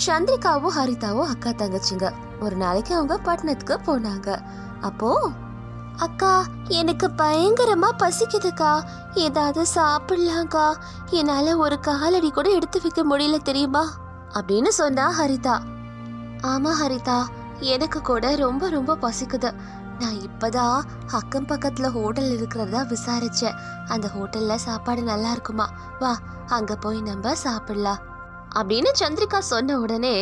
சந்திரிகாவும் ஹரிதாவும் அக்கா தங்கச்சிங்க. ஒரு நாளைக்கு அவங்க பட்டணத்துக்கு போனாங்க. அப்போ அக்கா எனக்கு பயங்கரமா பசிக்குதுக்கா, ஏதாவது சாப்பிடலாம்க்கா, என்னால ஒரு காலடி கூட எடுத்து வைக்க முடியல தெரியுமா அப்படின்னு சொன்னா ஹரிதா. ஆமா ஹரிதா, எனக்கு கூட ரொம்ப ரொம்ப பசிக்குது. நான் இப்பதான் அக்கம் பக்கத்துல ஹோட்டல் இருக்கிறதா விசாரிச்சேன். அந்த ஹோட்டல்ல சாப்பாடு நல்லா இருக்குமா, வா அங்க போய் நம்ம சாப்பிடலாம் அப்படின்னு சந்திரிகா சொன்ன உடனே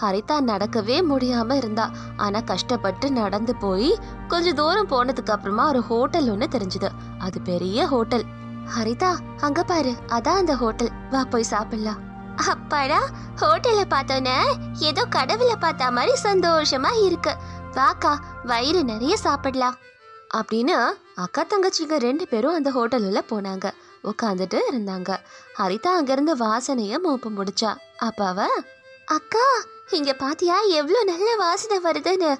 ஹரிதா நடக்கவே முடியாம இருந்தா. ஆனா கஷ்டப்பட்டு நடந்து போய் கொஞ்ச தூரம் போனதுக்கு அப்புறமா ஒரு ஹோட்டல் ஒண்ணு தெரிஞ்சது. அது பெரிய ஹோட்டல். ஹரிதா அங்க பாரு, அதான் அந்த ஹோட்டல், வா போய் சாப்பிடலாம். அப்பாடா, ஹோட்டலை பார்த்தோன்னே ஏதோ கடவுளை பார்த்த மாதிரி சந்தோஷமா இருக்கு, வாக்கா வயிறு நிறைய சாப்பிடலாம் அப்படின்னு அக்கா தங்கச்சிங்க 2 பேரும் அந்த ஹோட்டல்ல போனாங்க. உட்காந்துட்டு இருந்தாங்க. ஹரிதா அங்கிருந்து வாசனைய மோப்பம் முடிச்சா. அப்ப அவ, அக்கா இங்க பாத்தியா எவ்வளவு நல்ல வாசனை வருதுன்னு,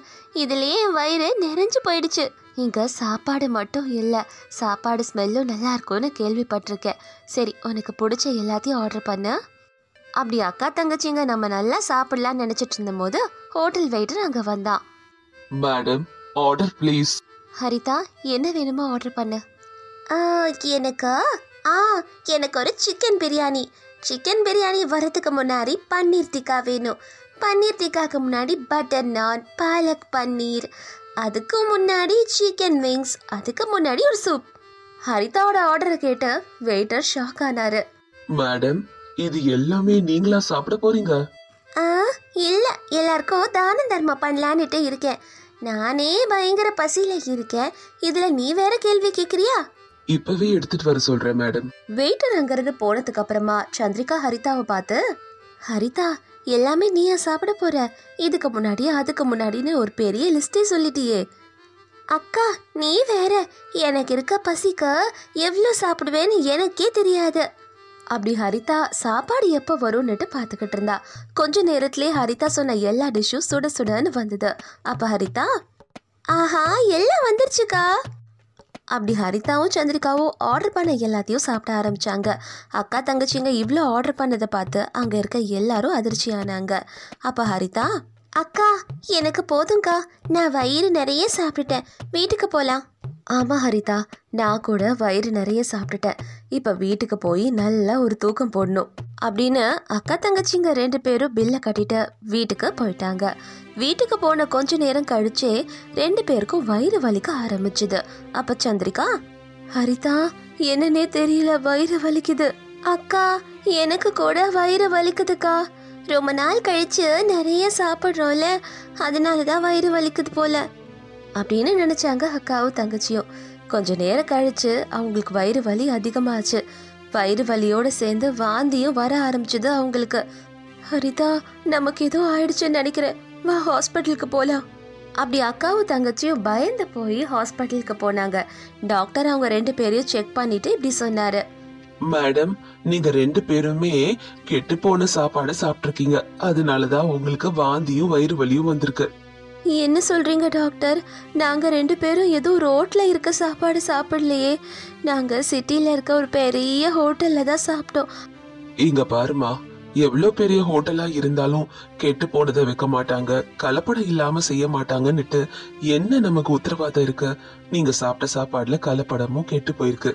இதுலயே என் வயிறு நிறைஞ்சு போயிடுச்சு. இங்க சாப்பாடு மட்டும் இல்ல, சாப்பாடு ஸ்மெல்லும் நல்லா இருக்கும்னு கேள்விப்பட்டிருக்கேன். சரி உனக்கு பிடிச்ச எல்லாத்தையும் ஆர்டர் பண்ணு. அப்படி அக்கா தங்கச்சிங்க நம்ம நல்லா சாப்பிடலாம்னு நினைச்சிட்டு இருந்த போது ஹோட்டல் வெயிட்டர் அங்க வந்தான். Madam order please. ஹரிதா என்ன வேணுமோ ஆர்டர் பண்ணு. எனக்கு ஒரு சிக்கன் பிரியாணி. சிக்கன் பிரியாணி வரதுக்கு முன்னாடி பன்னீர் டிக்கா வேணும். பன்னீர் டிக்காக்கு முன்னாடி பட்டர் நான், பாலக் பன்னீர், அதுக்கு முன்னாடி சிக்கன் விங்ஸ், அதுக்கு முன்னாடி ஒரு சூப். ஹரிதாவோட ஆர்டரை கேட்டு வெயிட்டர் ஷாக் ஆனாரு. மேடம் இது எல்லாமே நீங்களா சாப்பிட போறீங்க? இல்ல, எல்லாருக்கும் தான தர்மம் பண்ணலான்னுட்டு இருக்கேன். நானே பயங்கர பசியில இருக்கேன், இதுல நீ வேற கேள்வி கேக்குறியா? இப்பவே எடுத்துட்டு வர சொல்றேன் மேடம். வெயிட்டர் அங்கிருந்து போனதுக்கு அப்புறமா சந்திரிகா ஹரிதாவை பார்த்து, ஹரிதா எல்லாமே நீயா சாப்பிட போற? இதுக்கு முன்னாடி அதுக்கு முன்னாடின்னு ஒரு பெரிய லிஸ்டே சொல்லிட்டியே. அக்கா நீ வேற, எனக்கு இருக்க பசிக்க எவ்வளோ சாப்பிடுவேன்னு எனக்கே தெரியாது. அப்படி ஹரிதா சாப்பாடு எப்போ வரும்னுட்டு பார்த்துக்கிட்டு இருந்தா. கொஞ்ச நேரத்திலே ஹரிதா சொன்ன எல்லா டிஷ்ஷும் சுட சுடன்னு வந்தது. அப்போ ஹரிதா, ஆஹா எல்லாம் வந்துருச்சுக்கா. அப்படி ஹரிதாவும் சந்திரிகாவும் ஆர்டர் பண்ண எல்லாத்தையும் சாப்பிட ஆரம்பிச்சாங்க. அக்கா தங்கச்சிங்க இவ்வளோ ஆர்டர் பண்ணதை பார்த்து அங்கே இருக்க எல்லாரும் அதிர்ச்சி ஆனாங்க. அப்போ ஹரிதா, அக்கா எனக்கு போதும்க்கா, நான் வயிறு நிறைய சாப்பிட்டுட்டேன், வீட்டுக்கு போகலாம். ஆமாம் ஹரிதா, நான் கூட வயிறு நிறைய சாப்பிட்டுட்டேன், இப்போ வீட்டுக்கு போய் நல்லா ஒரு தூக்கம் போடணும் அப்படின்னு அக்கா தங்கச்சிங்க 2 பேரும் பில்லை கட்டிட்டு வீட்டுக்கு போயிட்டாங்க. வீட்டுக்கு போன கொஞ்ச நேரம் கழிச்சே 2 பேருக்கும் வயிறு வலிக்க ஆரம்பிச்சுது. அப்ப சந்திரிகா, ஹரிதா என்னன்னே தெரியல, வயிறு வலிக்குது. அக்கா எனக்கு கூட வயிறு வலிக்குதுக்கா, ரொம்ப நாள் கழிச்சு நிறைய சாப்பிட்றோம்ல, அதனாலதான் வயிறு வலிக்குது போல அப்படின்னு நினைச்சாங்க அக்காவும் தங்கச்சியும். கொஞ்ச நேரம் கழிச்சு அவங்களுக்கு வயிறு வலி அதிகமாச்சு. வயிறு வலியோட சேர்ந்து வாந்தியும் வர ஆரம்பிச்சது அவங்களுக்கு. ஹரிதா நமக்கு ஏதோ ஆயிடுச்சுன்னு நினைக்கிறேன், வா ஹாஸ்பிட்டலுக்கு போலாம். அப்படி அக்காவும் தங்கச்சியும் பயந்து போய் ஹாஸ்பிட்டலுக்கு போனாங்க. டாக்டர் அவங்க 2 பேரையும் செக் பண்ணிட்டு இப்படி சொன்னாரு, மேடம் நீங்க 2 பேருமே கெட்டு போன சாப்பாடு சாப்பிட்டிருக்கீங்க, அதனாலதான் உங்களுக்கு வாந்தியும் வயிறு வலியும் வந்திருக்கு. என்ன சொல்றீங்க டாக்டர்? நாங்க 2 பேரும் எதுவும் ரோட்ல இருக்க சாப்பாடு சாப்பிடலையே, நாங்க சிட்டில இருக்க ஒரு பெரிய ஹோட்டல்ல தான் சாப்பிட்டோம். இங்க பாருமா, எவ்வளவு பெரிய ஹோட்டலா இருந்தாலும் கெட்டு போனதை வைக்க மாட்டாங்க, கலப்படம் இல்லாம செய்ய மாட்டாங்கன்னுட்டு என்ன நமக்கு உத்தரவாதம் இருக்கு? நீங்க சாப்பிட்ட சாப்பாடுல கலப்படமும் கெட்டு போயிருக்கு.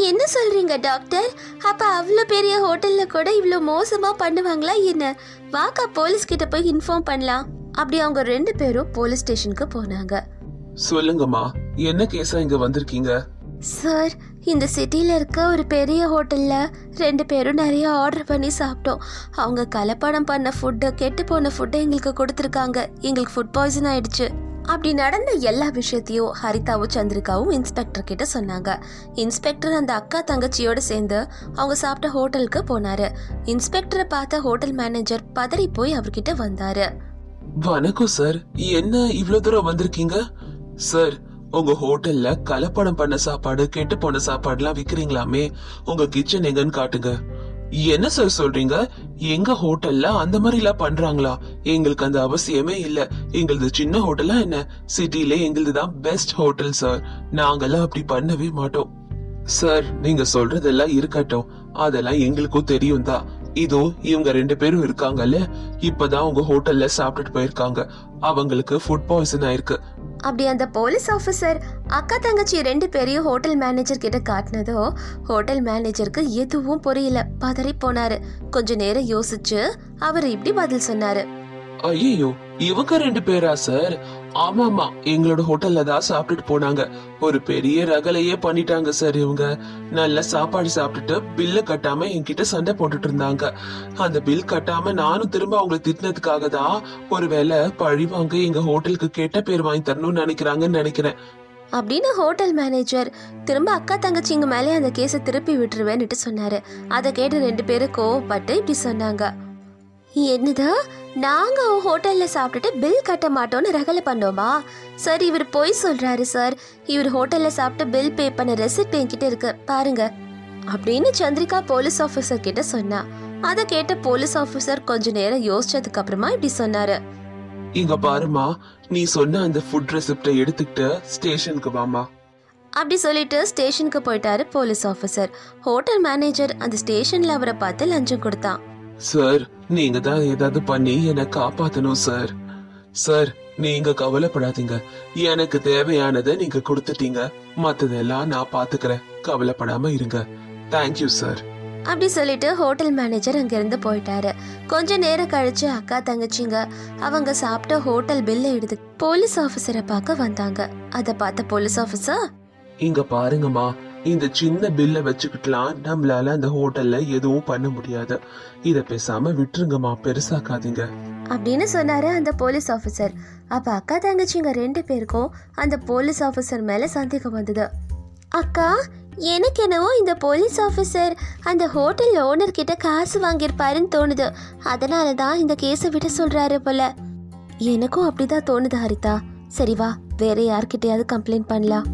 என்ன சொல்றீங்க டாக்டர்? அப்ப அவ்வளோ பெரிய ஹோட்டல்ல கூட இவ்வளோ மோசமா பண்ணுவாங்களா என்ன? வாக்கா போலீஸ் கிட்ட போய் இன்ஃபார்ம் பண்ணலாம். அப்படி அவங்க 2 பேரும் போலீஸ் ஸ்டேஷனுக்கு போனாங்க. சொல்லுங்கம்மா, என்ன கேஸா இங்க வந்திருக்கீங்க? சார், இந்த சிட்டில இருக்க ஒரு பெரிய ஹோட்டல்ல 2 பேரும் நிறைய ஆர்டர் பண்ணி சாப்பிட்டோம். அவங்க கலப்படம் பண்ண ஃபுட்டு, கெட்டு போன ஃபுட்டை எங்களுக்கு கொடுத்துருக்காங்க. எங்களுக்கு ஃபுட் பாய்சன் ஆயிடுச்சு. அப்படி நடந்த எல்லா விஷயத்தையும் ஹரிதாவும் சந்திரிகாவும் இன்ஸ்பெக்டர் கிட்ட சொன்னாங்க. இன்ஸ்பெக்டர் அந்த அக்கா தங்கச்சியோட சேர்ந்து அவங்க சாப்பிட்ட ஹோட்டலுக்கு போனாரு. இன்ஸ்பெக்டரை பார்த்த ஹோட்டல் மேனேஜர் பதறி போய் அவர்கிட்ட வந்தாரு. வணக்கம் சார், என்ன இவ்வளவு தூரம் வந்திருக்கீங்க? சார், உங்க ஹோட்டல்ல கலப்படம் பண்ண சாப்பாடு, கெட்டு போன சாப்பாடுலாம் விக்கிறீங்களாமே, உங்க கிச்சன் எங்கன்னு காட்டுங்க. என்ன சார் சொல்றீங்க? எங்க ஹோட்டல்ல அந்த மாதிரி எல்லாம் பண்றாங்களா? எங்களுக்கு அந்த அவசியமே இல்ல. எங்களது சின்ன ஹோட்டலா என்ன, சிட்டில எங்களதுதான் பெஸ்ட் ஹோட்டல் சார். நாங்கெல்லாம் அப்படி பண்ணவே மாட்டோம். சார், நீங்க சொல்றதெல்லாம் இருக்கட்டும், அதெல்லாம் எங்களுக்கும் தெரியும் தான். இதோ இவங்க 2 பேரும் இருக்காங்கல்ல, இப்பதான் உங்க ஹோட்டல்ல சாப்பிட்டுட்டு போயிருக்காங்க. அவங்களுக்கு ஃபுட் பாய்சன் ஆயிருக்கு. அப்படி அந்த போலீஸ் ஆஃபீஸர் அக்கா தங்கச்சி 2 பேரையும் ஹோட்டல் மேனேஜர் கிட்ட காட்டினதோ ஹோட்டல் மேனேஜருக்கு எதுவும் புரியல, பதறி போனாரு. கொஞ்ச நேரம் யோசிச்சு அவர் இப்படி பதில் சொன்னாரு. ஐயோ, இவங்க 2 பேரா சார்? ஆமாமா, எங்களோட ஹோட்டல்ல தான் சாப்பிட்டுட்டு போனாங்க. ஒரு பெரிய ரகலையே பண்ணிட்டாங்க சார். இவங்க நல்ல சாப்பாடு சாப்பிட்டுட்டு பில்ல கட்டாம என்கிட்ட சண்டை போட்டுட்டு இருந்தாங்க. அந்த பில் கட்டாம நானும் திரும்ப அவங்களை திட்டினதுக்காக தான் ஒருவேளை பழிவாங்க எங்க ஹோட்டலுக்கு கெட்ட பேர் வாங்கி தரணும்னு நினைக்கிறாங்கன்னு நினைக்கிறேன் அப்படின்னு ஹோட்டல் மேனேஜர் திரும்ப அக்கா தங்கச்சிங்க மேலே அந்த கேஸை திருப்பி விட்டுருவேன்னுட்டு சொன்னாரு. அதை கேட்டு 2 பேரும் கோவப்பட்டு இப்படி சொன்னாங்க. என்னது, நாங்க ஹோட்டல்ல சாப்பிட்டுட்டு பில் கட்ட மாட்டோம்னு ரகலை பண்ணோமா? சார், இவர் பொய் சொல்றாரு சார். இவர் ஹோட்டல்ல சாப்பிட்டு பில் பே பண்ண ரெசிப்ட் என்கிட்ட இருக்கு பாருங்க அப்படின்னு சந்திரிகா போலீஸ் ஆபீசர் கிட்ட சொன்னா. அதை கேட்ட போலீஸ் ஆபீசர் கொஞ்ச நேரம் யோசிச்சதுக்கு அப்புறமா இப்படி சொன்னாரு. இங்க பாருமா, நீ சொன்ன அந்த ஃபுட் ரெசிப்டை எடுத்துக்கிட்டு ஸ்டேஷனுக்கு வாமா. அப்படி சொல்லிட்டு ஸ்டேஷனுக்கு போயிட்டாரு போலீஸ் ஆபீசர். ஹோட்டல் மேனேஜர் அந்த ஸ்டேஷன்ல அவரை பார்த்து லஞ்சம் கொடுத்தான். சார், நீங்க தான் ஏதாவது பண்ணி என்னை காப்பாத்தணும் சார். சார், நீங்க கவலைப்படாதீங்க. எனக்கு தேவையானதை நீங்க கொடுத்துட்டீங்க. மத்ததெல்லாம் நான் பாத்துக்கிறேன். கவலைப்படாம இருங்க. Thank you sir. அப்படி சொல்லிட்டு ஹோட்டல் மேனேஜர் அங்கிருந்து போயிட்டாரு. கொஞ்ச நேரம் கழிச்சு அக்கா தங்கச்சிங்க அவங்க சாப்பிட்ட ஹோட்டல் பில்லை எடுத்து போலீஸ் ஆபீசரை பார்க்க வந்தாங்க. அதை பார்த்த போலீஸ் ஆபீசர், இங்க பாருங்கம்மா, இந்த சின்ன பில்ல வச்சுக்கிட்டலாம் நம்மளால அந்த ஹோட்டல்ல எதுவும் பண்ண முடியாது. இத பேசாம விட்டுருங்கம்மா, பெருசாக்காதீங்க அப்படின்னு சொன்னாரு அந்த போலீஸ் ஆபீசர். அப்ப அக்கா தங்கச்சிங்க 2 பேருக்கும் அந்த போலீஸ் ஆபீசர் மேல சந்தேகம் வந்தது. அக்கா, எனக்கு என்னவோ இந்த போலீஸ் ஆபீசர் அந்த ஹோட்டல் ஓனர் கிட்ட காசு வாங்கியிருப்பாருன்னு தோணுது. அதனாலதான் இந்த கேஸை விட சொல்றாரு போல. எனக்கும் அப்படிதான் தோணுது ஹரிதா. சரி வா, வேற யார்கிட்டயாவது கம்ப்ளைண்ட் பண்ணலாம்.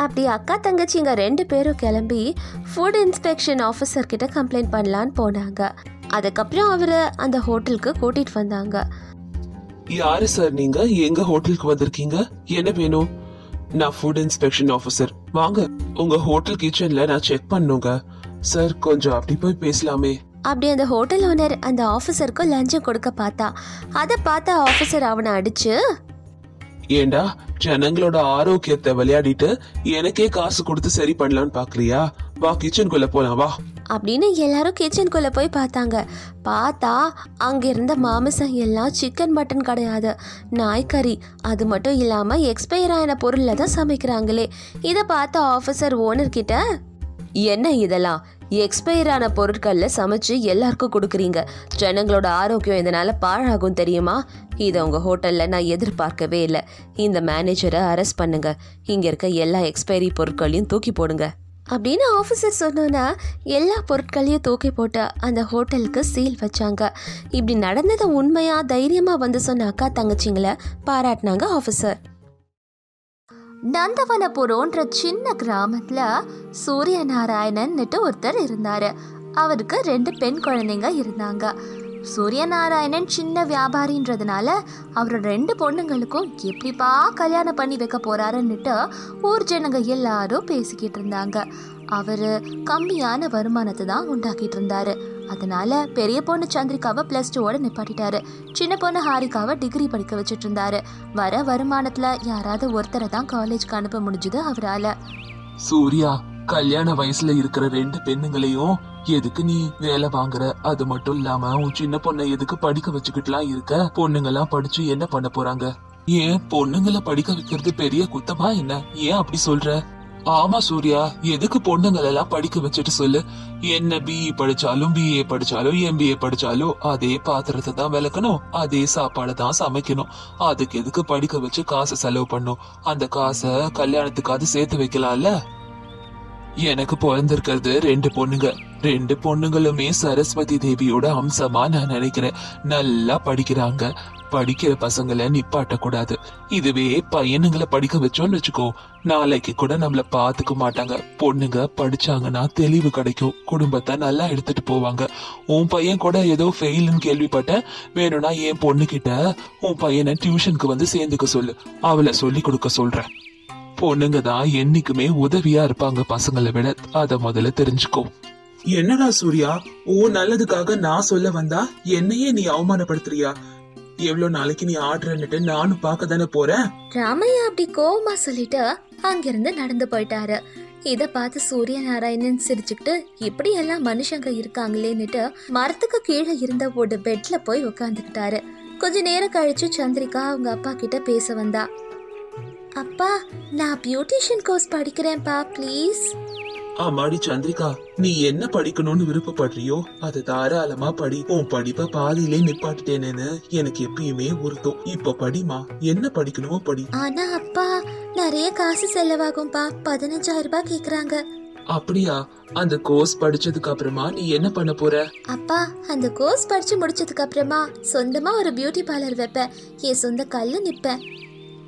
அப்படி அக்கா தங்கச்சிங்க 2 பேரும் கிளம்பி ஃபுட் இன்ஸ்பெக்ஷன் ஆஃபீஸர் கிட்ட கம்ப்ளைண்ட் பண்ணலான்னு போனாங்க. அதுக்கப்புறம் அவரை அந்த ஹோட்டலுக்கு கூட்டிட்டு வந்தாங்க. யாரு சார் நீங்க? எங்க ஹோட்டலுக்கு வந்திருக்கீங்க? என்ன வேணும்? நான் ஃபுட் இன்ஸ்பெக்ஷன் ஆஃபீஸர். வாங்க, உங்க ஹோட்டல் கிச்சன்ல நான் செக் பண்ணுங்க. சார், கொஞ்சம் அப்படி போய் பேசலாமே. அப்படி அந்த ஹோட்டல் ஓனர் அந்த ஆஃபீஸருக்கு லஞ்சம் கொடுக்க பார்த்தா. அதை பார்த்த ஆஃபீஸர் அவனை அடிச்சு, ஏண்டா ஜனங்களோட ஆரோக்கியத்தை விளையாடிட்டு எனக்கே காசு கொடுத்து சரி பண்ணலான்னு பாக்குறியா? வா, கிச்சனுக்குள்ள போலாம் வா அப்படின்னு எல்லாரும் கிச்சனுக்குள்ள போய் பார்த்தாங்க. பார்த்தா அங்க இருந்த மாமிசம் எல்லாம் சிக்கன் மட்டன் கிடையாது, நாய்க்கறி. அது மட்டும் இல்லாம எக்ஸ்பயர் ஆன பொருள்ல தான் சமைக்கிறாங்களே. இதை பார்த்த ஆஃபீஸர் ஓனர் கிட்ட, என்ன இதெல்லாம் எக்ஸ்பயர் ஆன பொருட்கள்ல சமைச்சு எல்லாருக்கும் கொடுக்குறீங்க? ஜனங்களோட ஆரோக்கியம் இதனால பாழாகும் தெரியுமா? இதை உங்க ஹோட்டல்ல நான் எதிர்பார்க்கவே இல்லை. இந்த மேனேஜரை அரெஸ்ட் பண்ணுங்க. இங்க இருக்க எல்லா எக்ஸ்பைரி பொருட்களையும் தூக்கி போடுங்க அப்படின்னு ஆஃபீஸர் சொன்னோன்னா எல்லா பொருட்களையும் தூக்கி போட்டு அந்த ஹோட்டலுக்கு சீல் வச்சாங்க. இப்படி நடந்ததை உண்மையா தைரியமா வந்து சொன்ன அக்கா தங்கச்சிங்களை பாராட்டினாங்க ஆஃபீஸர். நந்தவனபுரம்ன்ற சின்ன கிராமத்துல சூரிய நாராயணன்னுட்டு ஒருத்தர் இருந்தாரு. அவருக்கு 2 பெண் குழந்தைங்க இருந்தாங்க. சூரியநாராயணன் சின்ன வியாபாரின்றதுனால அவரோட 2 பொண்ணுங்களுக்கும் எப்படிப்பா கல்யாணம் பண்ணி வைக்க போறாருன்னுட்டு ஊர் ஜனங்க எல்லாரும் பேசிக்கிட்டு இருந்தாங்க. அவரு கம்மியான வருமானத்தை தான் உண்டாக்கிட்டு இருந்தாரு. அதனால பெரிய பொண்ணு சந்திரிகாவை +2 நிப்பாட்டிட்டாரு. சின்ன பொண்ணு ஹாரிகாவை டிகிரி படிக்க வச்சுட்டு இருந்தாரு. வர வருமானத்துல யாராவது ஒருத்தரை தான் காலேஜ்க்கு அனுப்ப முடிஞ்சது அவரால. சூர்யா, கல்யாண வயசுல இருக்கிற 2 பெண்ணுங்களையும் எதுக்கு நீ வேலை வாங்குற? அது மட்டும் இல்லாம உன் சின்ன பொண்ணை எதுக்கு படிக்க வச்சுக்கிட்டுலாம் இருக்க? பொண்ணுங்கெல்லாம் படிச்சு என்ன பண்ண போறாங்க? ஏன் பொண்ணுங்களை படிக்க வைக்கிறது பெரிய குத்தமா என்ன? ஏன் அப்படி சொல்ற? ஆமா சூர்யா, எதுக்கு பொண்ணுங்களெல்லாம் படிக்க வச்சுட்டு சொல்லு? என்ன பிஇ படிச்சாலும் பிஏ படிச்சாலும் எம்பிஏ படிச்சாலும் அதே பாத்திரத்தை தான் விளக்கணும், அதே சாப்பாடை தான் சமைக்கணும். அதுக்கு எதுக்கு படிக்க வச்சு காசு செலவு பண்ணும்? அந்த காசை கல்யாணத்துக்காவது சேர்த்து வைக்கலாம்ல. எனக்கு பிறந்திருக்கிறது 2 பொண்ணுங்க. 2 பொண்ணுங்களுமே சரஸ்வதி தேவியோட அம்சமா நான் நினைக்கிறேன். நல்லா படிக்கிறாங்க. படிக்கிற பசங்களை நிப்பாட்ட கூடாது. இதுவே பையனுங்களை படிக்க வச்சோன்னு வச்சுக்கோ, நாளைக்கு கூட நம்மள பாத்துக்க மாட்டாங்க. பொண்ணுங்க படிச்சாங்கன்னா தெளிவு கிடைக்கும், குடும்பத்தை நல்லா எடுத்துட்டு போவாங்க. உன் பையன் கூட ஏதோ ஃபெயில்னு கேள்விப்பட்டேன். வேணும்னா என் பொண்ணு கிட்ட உன் பையனை டியூஷனுக்கு வந்து சேர்ந்துக்க சொல்லு, அவளை சொல்லி கொடுக்க சொல்றேன். பொண்ணுங்க தான் என்னைக்குமே உதவியா இருப்பாங்க பசங்களை விட, அத முதல்ல தெரிஞ்சுக்கோ. என்னடா சூர்யா, ஓ நல்லதுக்காக நான் சொல்ல வந்தா என்னையே நீ அவமானப்படுத்துறியா? எவ்வளவு நாளைக்கு நீ ஆடுறன்னுட்டு நானும் பார்க்க தானே போறேன். ராமையா அப்படி கோவமா சொல்லிட்டு அங்கிருந்து நடந்து போயிட்டாரு. இத பார்த்து சூரிய நாராயணன் சிரிச்சுக்கிட்டு இப்படி எல்லாம் மனுஷங்க இருக்காங்களேன்னுட்டு மரத்துக்கு கீழே இருந்த ஒரு பெட்ல போய் உட்காந்துக்கிட்டாரு. கொஞ்ச நேரம் கழிச்சு சந்திரிகா அவங்க அப்பா கிட்ட பேச வந்தா. அப்பா, நான் பியூட்டிஷியன் கோர்ஸ் படிக்கிறேன்ப்பா, ப்ளீஸ். ஆமாடி சந்திரிகா, நீ என்ன படிக்கணும்னு விருப்பப்படுறியோ அதை தாராளமா படி. உன் படிப்பை பாதியிலே நிப்பாட்டிட்டேனேன்னு எனக்கு எப்பயுமே உறுத்தும். இப்ப படிமா, என்ன படிக்கணுமோ படி. ஆனா அப்பா, நிறைய காசு செலவாகும்பா, 15,000 ரூபாய் கேக்குறாங்க. அப்படியா? அந்த கோர்ஸ் படிச்சதுக்கு அப்புறமா நீ என்ன பண்ண போற? அப்பா, அந்த கோர்ஸ் படிச்சு முடிச்சதுக்கு அப்புறமா சொந்தமா ஒரு பியூட்டி பார்லர் வைப்பேன். என் சொந்த கல்ல நிப்பேன்.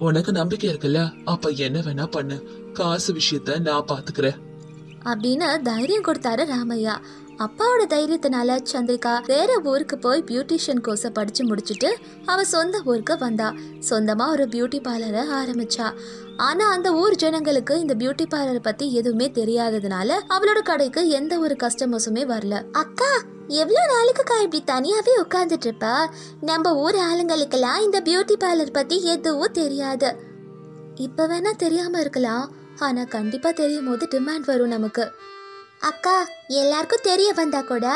உனக்கு நம்பிக்கை இருக்குல்ல, அப்ப என்ன வேணா பண்ணு. காசு விஷயத்த நான் பாத்துக்கிறேன் அப்படின்னு தைரியம் கொடுத்தாரு ராமையா. அப்பாவோட தைரியத்தினால சந்திரிகா வேற ஊருக்கு போய் பியூட்டிஷியன் கோர்ஸை படிச்சு முடிச்சுட்டு அவ சொந்த ஊருக்கு வந்தா. சொந்தமா ஒரு பியூட்டி பார்லரை ஆரம்பிச்சா. ஆனா அந்த ஊர் ஜனங்களுக்கு இந்த பியூட்டி பார்லரை பத்தி எதுவுமே தெரியாததுனால அவளோட கடைக்கு எந்த ஒரு கஸ்டமர்ஸுமே வரல. அக்கா, எவ்வளவு நாளுக்குக்கா இப்படி தனியாவே உட்கார்ந்துட்டு இருப்பா? நம்ம ஊர் ஆளுங்களுக்கெல்லாம் இந்த பியூட்டி பார்லர் பத்தி எதுவும் தெரியாது. இப்ப வேணா தெரியாம இருக்கலாம், ஆனா கண்டிப்பா தெரியும் போது டிமாண்ட் வரும் நமக்கு. அக்கா, எல்லாருக்கும் தெரிய வந்தா கூட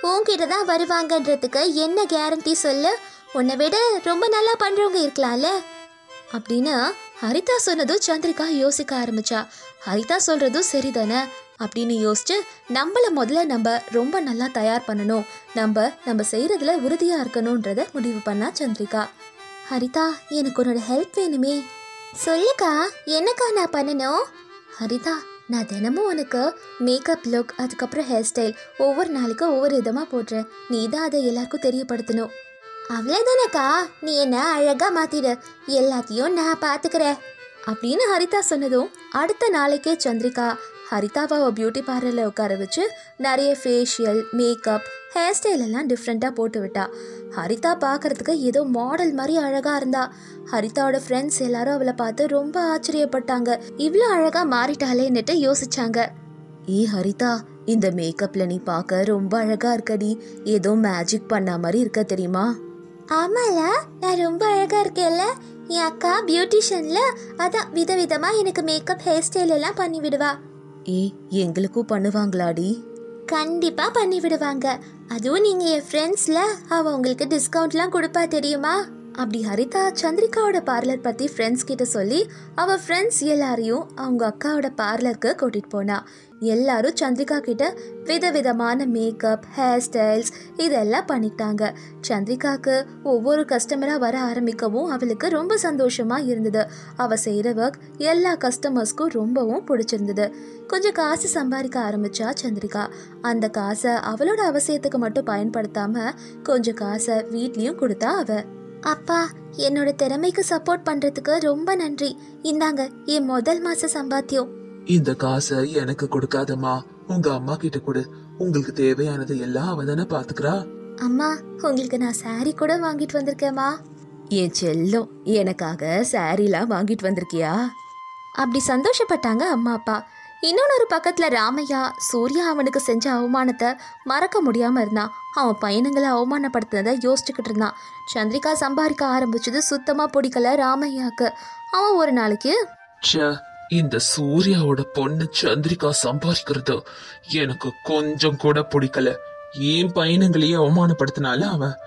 உன்கிட்ட தான் வருவாங்கன்றதுக்கு என்ன கேரண்டி சொல்லு? உன்னை விட ரொம்ப நல்லா பண்றவங்க இருக்கலாம்ல அப்படின்னு ஹரிதா சொன்னதும் சந்திரிகா யோசிக்க ஆரம்பிச்சா. ஹரிதா சொல்றதும் சரிதானே அப்படின்னு யோசிச்சு நம்மள முதல்ல நம்ம ரொம்ப நல்லா தயார் பண்ணணும், நம்ம செய்யறதுல உறுதியா இருக்கணும்ன்றத முடிவு பண்ணா சந்திரிகா. ஹரிதா, எனக்கு உன்னோட ஹெல்ப் வேணுமே. சொல்லுக்கா, என்னக்கா நான் பண்ணணும்? ஹரிதா, நான் தினமும் உனக்கு மேக்கப் லுக், அதுக்கப்புறம் ஹேர் ஸ்டைல் ஒவ்வொரு நாளைக்கும் ஒவ்வொரு விதமாக போடுறேன். நீ தான் அதை எல்லாருக்கும் தெரியப்படுத்தணும். அவ்வளோதானக்கா, நீ என்ன அழகாக மாற்றிடு, எல்லாத்தையும் நான் பார்த்துக்கிறேன் அப்படின்னு ஹரிதா சொன்னதும் அடுத்த நாளைக்கே சந்திரிகா ஹரிதாவை பியூட்டி பார்லரில் உட்கார வச்சு நிறைய ஃபேஷியல், மேக்கப், ஹேர் ஸ்டைல் எல்லாம் டிஃப்ரெண்ட்டாக போட்டு விட்டா. ஹரிதா பார்க்கறதுக்கு ஏதோ மாடல் மாதிரி அழகாக இருந்தா. ஹரிதாவோட ஃப்ரெண்ட்ஸ் எல்லாரும் அவளை பார்த்து ரொம்ப ஆச்சரியப்பட்டாங்க. இவ்வளோ அழகாக மாறிட்டாலேன்னுட்டு யோசிச்சாங்க. ஹரிதா, இந்த மேக்கப்ல நீ பார்க்க ரொம்ப அழகா இருக்கடி, ஏதோ மேஜிக் பண்ண மாதிரி இருக்க தெரியுமா? ஆமால, நான் ரொம்ப அழகா இருக்கேன்ல. என் அக்கா பியூட்டிஷியன்ல, அதான் விதவிதமா எனக்கு மேக்கப், ஹேர் ஸ்டைல் எல்லாம் பண்ணி விடுவா. எங்களுக்கும் பண்ணுவாங்களாடி? கண்டிப்பா பண்ணி விடுவாங்க. அதுவும் நீங்க என் ஃப்ரெண்ட்ஸ்ல, அவ உங்களுக்கு டிஸ்கவுண்ட்லாம் கொடுப்பா தெரியுமா? அப்படி ஹரிதா சந்திரிகாவோட பார்லர் பத்தி ஃப்ரெண்ட்ஸ் கிட்ட சொல்லி அவ ஃப்ரெண்ட்ஸ் எல்லாரையும் அவங்க அக்காவோட பார்லருக்கு கூட்டிட்டு போனா. எல்லாரும் சந்திரிகா கிட்ட விதவிதமான மேக்கப், ஹேர் ஸ்டைல்ஸ் இதெல்லாம் பண்ணிட்டாங்க. சந்திரிகாக்கு ஒவ்வொரு கஸ்டமரா வர ஆரம்பிக்கவும் அவளுக்கு ரொம்ப சந்தோஷமா இருந்தது. அவ செய்யற ஒர்க் எல்லா கஸ்டமர்ஸ்க்கும் ரொம்பவும் பிடிச்சிருந்தது. கொஞ்சம் காசு சம்பாதிக்க ஆரம்பிச்சா சந்திரிகா. அந்த காசை அவளோட அவசியத்துக்கு மட்டும் பயன்படுத்தாம கொஞ்சம் காசை வீட்லயும் கொடுத்தா அவ. அப்பா, என்னோட திறமைக்கு சப்போர்ட் பண்றதுக்கு ரொம்ப நன்றி. இந்தாங்க என் முதல் மாச சம்பாத்தியம். இந்த காசை எனக்கு கொடுக்காதம்மா, உங்க அம்மா கிட்ட கொடு. உங்களுக்கு தேவையானது எல்லாம் அவ தானே பாத்துக்கிறா. அம்மா, உங்களுக்கு நான் சாரி கூட வாங்கிட்டு வந்திருக்கேம்மா. என் செல்லம், எனக்காக சாரிலாம் வாங்கிட்டு வந்திருக்கியா? அப்படி சந்தோஷப்பட்டாங்க அம்மா அப்பா. இன்னொரு பக்கத்துல ராமையா, சூர்யா அவனுக்கு செஞ்ச அவமானத்தை மறக்க முடியாம இருந்தான். அவன் பையனுங்களை அவமானப்படுத்தினதை யோசிச்சுக்கிட்டு இருந்தான். சந்திரிகா சம்பாதிக்க ஆரம்பிச்சது சுத்தமா பிடிக்கல ராமையாக்கு. அவன் ஒரு நாளைக்கு, இந்த சூர்யாவோட பொண்ணு சந்திரிகா சம்பாதிக்கிறது எனக்கு கொஞ்சம் கூட பிடிக்கல. ஏன் பையனுங்களையே அவமானப்படுத்தினால அவன்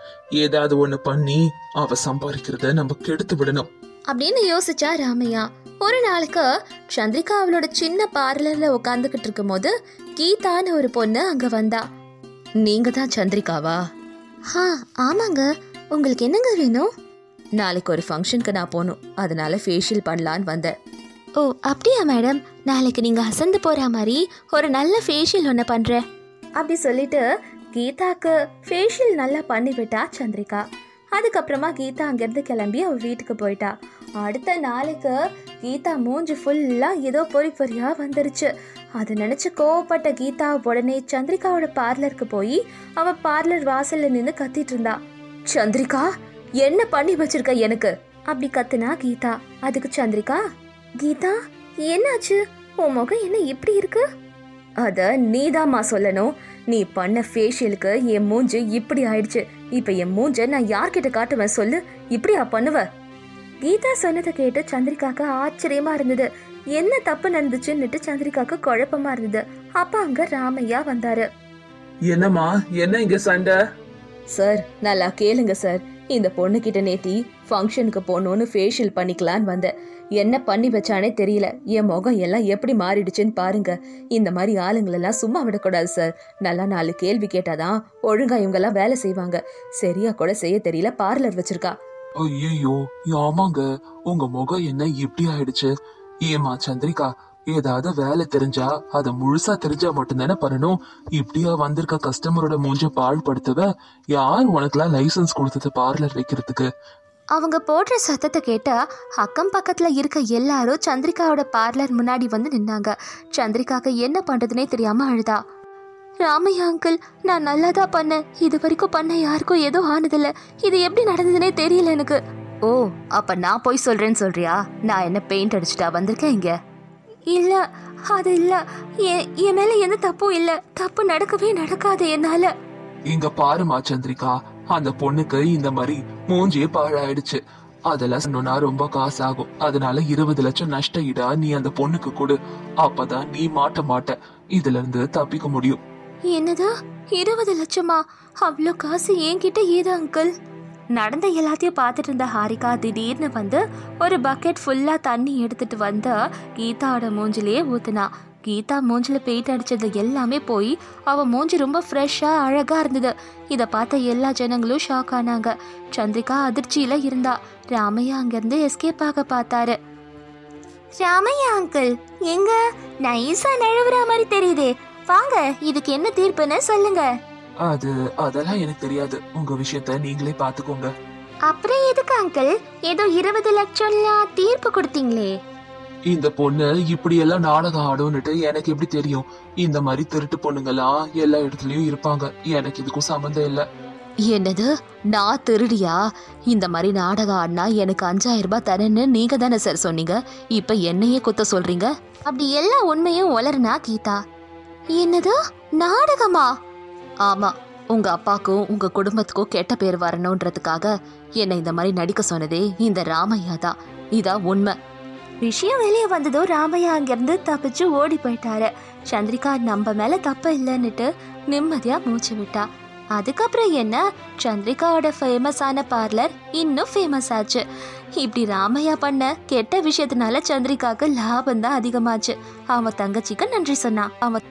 ஏதாவது ஒண்ணு பண்ணி அவ சம்பாதிக்கிறத நம்ம கெடுத்து விடணும் அப்படின்னு யோசிச்சா ராமையா. ஒரு நாளுக்கு சந்திரிகா அவளோட சின்ன பார்லர்ல உட்காந்துக்கிட்டு இருக்கும் போது கீதான்னு ஒரு பொண்ணு அங்க வந்தா. நீங்க தான் சந்திரிகாவா? ஆமாங்க, உங்களுக்கு என்னங்க வேணும்? நாளைக்கு ஒரு ஃபங்க்ஷனுக்கு நான் போகணும், அதனால ஃபேஷியல் பண்ணலான்னு வந்தேன். ஓ அப்படியா மேடம், நாளைக்கு நீங்க அசந்து போற மாதிரி ஒரு நல்ல ஃபேஷியல் ஒன்று பண்றேன் அப்படி சொல்லிட்டு கீதாக்கு ஃபேஷியல் நல்லா பண்ணி விட்டா சந்திரிகா. அதுக்கப்புறமா கீதா அங்கேருந்து கிளம்பி அவள் வீட்டுக்கு போயிட்டா. அடுத்த நாளைக்கு கீதா மூஞ்சி ஃபுல்லாக ஏதோ பொறியா வந்துருச்சு. அதை நினச்சி கோவப்பட்ட கீதா உடனே சந்திரிகாவோட பார்லருக்கு போய் அவள் பார்லர் வாசலில் நின்று கத்திட்டு இருந்தா. சந்திரிகா, என்ன பண்ணி வச்சிருக்க எனக்கு அப்படி கத்துனா கீதா. அதுக்கு சந்திரிகா, கீதா என்னாச்சு, உன் முகம் என்ன இப்படி இருக்கு? அத நீதாம்மா சொல்லணும். நீ பண்ண ஃபேஷியலுக்கு என் மூஞ்சு இப்படி ஆயிடுச்சு. இப்ப என் மூஞ்ச நான் யார்கிட்ட காட்டுவேன் சொல்லு? இப்படியா பண்ணுவ? கீதா சொன்னதை கேட்டு சந்திரிகாக்கு ஆச்சரியமா இருந்தது. என்ன தப்பு நடந்துச்சுன்னுட்டு சந்திரிகாக்கு குழப்பமா இருந்தது. அப்ப அங்க ராமையா வந்தாரு. என்னம்மா, என்ன இங்க சண்டை? சார் நல்லா கேளுங்க சார். இந்த பொண்ணு கிட்ட நேத்தி ஃபங்க்ஷனுக்கு போகணும்னு ஃபேஷியல் பண்ணிக்கலான்னு வந்தேன். என்ன பண்ணி வச்சானே தெரியல. என் முகம் எல்லாம் எப்படி மாறிடுச்சுன்னு பாருங்க. இந்த மாதிரி ஆளுங்களெல்லாம் சும்மா விடக்கூடாது சார். நல்லா 4 கேள்வி கேட்டாதான் ஒழுங்கா இவங்கெல்லாம் வேலை செய்வாங்க. சரியா கூட செய்ய தெரியல, பார்லர் வச்சிருக்கா. ஐயோ, ஆமாங்க, உங்க முகம் என்ன இப்படி ஆயிடுச்சு? ஏமா சந்திரிகா, ஏதாவது வேலை தெரிஞ்சா அத முழுசா தெரிஞ்சா மட்டும்தானே பண்ணணும். இப்படியா வந்திருக்க கஸ்டமரோட மூஞ்ச பாழ்படுத்துவ? யார் உனக்குலாம் லைசன்ஸ் கொடுத்தது பார்லர் வைக்கிறதுக்கு? அவங்க போடுற சத்தத்தை கேட்டா அக்கம் பக்கத்துல இருக்க எல்லாரும் சந்திரிகாவோட பார்லர் முன்னாடி வந்து நின்னாங்க. சந்திரிகாக்கு என்ன பண்றதுனே தெரியாம அழுதா. ராமையா அங்கிள், நான் நல்லாதான் பண்ணேன். இது வரைக்கும் பண்ண யாருக்கும் ஏதோ ஆனதில்ல. இது எப்படி நடந்ததுனே தெரியல எனக்கு. ஓ, அப்ப நான் போய் சொல்றேன்னு சொல்றியா? நான் என்ன பெயிண்ட் அடிச்சுட்டா வந்திருக்கேன் இங்க? இல்ல, அது இல்ல. என் மேல எந்த தப்பும் இல்ல. தப்பு நடக்கவே நடக்காது என்னால. இங்க பாருமா சந்திரிகா, அந்த பொண்ணுக்கு இந்த மாதிரி மூஞ்சியே பாழாயிடுச்சு. அதெல்லாம் சொன்னா ரொம்ப காசு ஆகும். அதனால 20 லட்சம் நஷ்ட ஈடா நீ அந்த பொண்ணுக்கு கொடு. அப்பதான் நீ மாட்ட மாட்ட. இதுல இருந்து தப்பிக்க முடியும். என்னதா 20 லட்சமா? அவ்வளோ காசு என்கிட்ட ஏதா அங்கிள்? நடந்த எல்லாத்தையும் பார்த்துட்டு இருந்த ஹாரிகா திடீர்னு வந்து ஒரு பக்கெட் ஃபுல்லா தண்ணி எடுத்துட்டு வந்து கீதாவோட மூஞ்சிலேயே ஊத்துனா. கீதா மூஞ்சில பெயிண்ட் அடிச்சது எல்லாமே போய் அவ மூஞ்சி ரொம்ப ஃப்ரெஷ்ஷா அழகா இருந்தது. இதை பார்த்த எல்லா ஜனங்களும் ஷாக் ஆனாங்க. சந்திரிகா அதிர்ச்சியில இருந்தா. ராமையா அங்கிருந்து எஸ்கேப் ஆக பார்த்தாரு. ராமையா அங்கிள், எங்க நைஸா நழுவுற மாதிரி தெரியுதே. வாங்க, இதுக்கு என்ன தீர்ப்புன்னு சொல்லுங்க. அதெல்லாம் எனக்கு தெரியாது. உங்க விஷயத்த நீங்களே பாத்துக்கோங்க. அப்புறம் எதுக்கு அங்கிள் ஏதோ 20 லட்சம்லாம் தீர்ப்பு கொடுத்தீங்களே? இந்த பொண்ணு இப்படி எல்லாம் நாடகம் ஆடும்னுட்டு எனக்கு எப்படி தெரியும்? இந்த மாதிரி திருட்டு பொண்ணுங்கெல்லாம் எல்லா இடத்துலயும் இருப்பாங்க. எனக்கு இதுக்கும் சம்பந்தம் இல்ல. என்னது, நான் திருடியா? இந்த மாதிரி நாடகம் ஆடினா எனக்கு 5000 ரூபாய் தரேன்னு நீங்க தானே சார் சொன்னீங்க. இப்ப என்னையே குத்த சொல்றீங்க? அப்படி எல்லா உண்மையும் உளறுனா கீதா. என்னது, நாடகமா? ஆமா, உங்க அப்பாக்கும் உங்க குடும்பத்துக்கும் கெட்ட பேர் வரணும்ன்றதுக்காக என்னை இந்த மாதிரி நடிக்க சொன்னதே இந்த ராமையா தான். இதான் உண்மை. விஷயம் வெளியே வந்ததோ ராமையா அங்கிருந்து தப்பிச்சு ஓடி போயிட்டாரு. சந்திரிகா நம்ம மேல தப்பு இல்லைன்னுட்டு நிம்மதியா மூச்சு விட்டா. அதுக்கப்புறம் என்ன, சந்திரிகாவோட ஃபேமஸான பார்லர் இன்னும் ஃபேமஸ் ஆச்சு. இப்படி ராமையா பண்ண கெட்ட விஷயத்தினால சந்திரிகாவுக்கு லாபம் தான் அதிகமாச்சு. அவன் தங்கச்சிக்கு நன்றி சொன்னான். அவன்